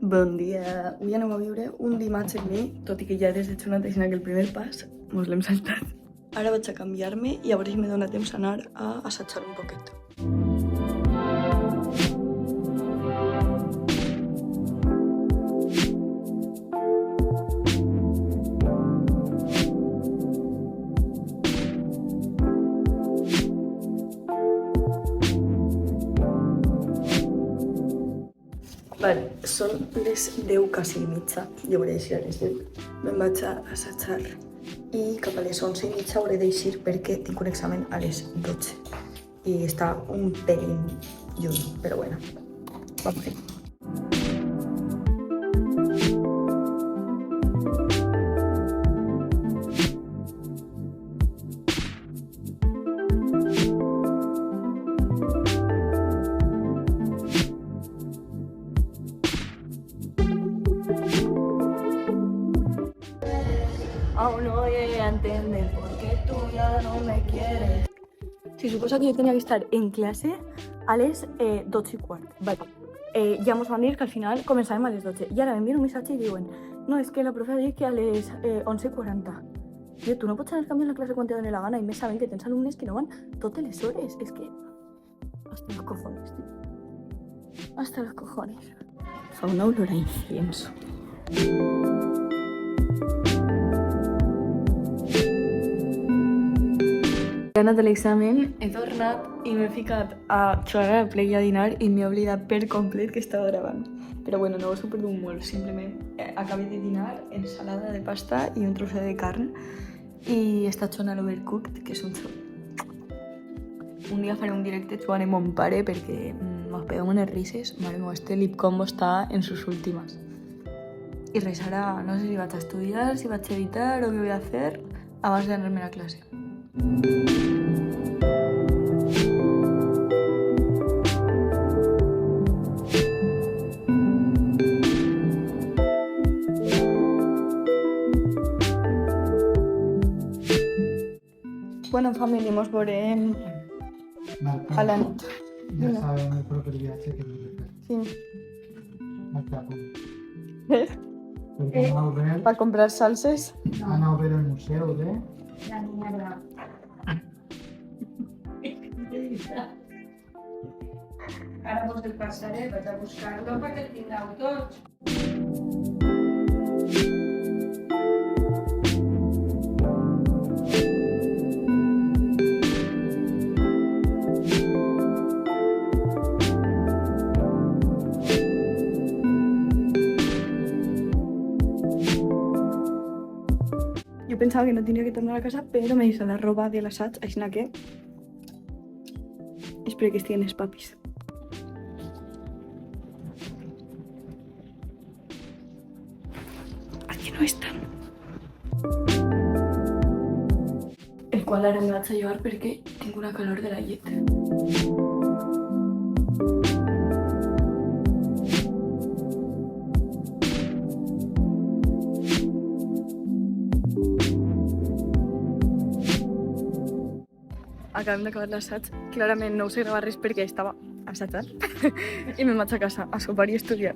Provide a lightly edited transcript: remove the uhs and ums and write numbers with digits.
Bon dia. Avui anem a viure un dimarts amb mi, tot i que ja des de xonata que el primer pas mos l'hem saltat. Ara vaig a canviar-me i a veure si me dona temps a anar a assajar un poquet. Vale, són les 10 quasi mitja, jo hauré d'eixir a les 10. Me'n vaig a assajar i cap a les 11 i mitja hauré d'eixir perquè tinc un examen a les 12. I està un pelín lluny, però bueno, vamos a ir. Aún no llegué a entender por qué tú ya no me quieres. Se suposa que jo tenia que estar en classe a les 12:15. Vale. Ja mos van dir que al final començàvem a les 12. I ara m'envien un missatge i diuen no, és que la profe ha dit que a les 11:40. Tio, tu no pots anar canviant la classe quan te doni la gana i més sabent que tens alumnes que no van totes les hores. És que... Hasta los cojones, tio. Hasta los cojones. Fa una olor a incienso. He anat a l'examen, he tornat i m'he ficat a jugar a la Play i a dinar i m'he oblidat per complet que estava gravant. Però bueno, no us ho perdut molt, simplement acabé de dinar, ensalada de pasta i un trosset de carn i he estat jugant a l'Overcooked, que és un joc. Un dia faré un directe jugant amb mon pare perquè mos peguem unes rises. Mare meva, este lip combo està en sus últimas. I res, ara no sé si vaig a estudiar, si vaig a editar o què vull fer abans d'anar-me a classe. Bueno, família, mos veurem a la nit. Ya saben el propio viaje que vive. Sí. Hasta apunt. Eh, per comprar salses. Van a ver el museo de... La mierda. Ara vos el passaré, vaig a buscar-lo perquè el tindreu tots. Jo pensava que no tindria que tornar a casa, però m'he deixat la roba de l'assaig, així que... Espero que estiguen els papis. Aquí no estan. El qual ara me vaig a llevar perquè tinc una calor de la llet. Acabem d'acabar l'assaig. Clarament no us he gravat res perquè estava assajant. I me'n vaig a casa a sopar i estudiar.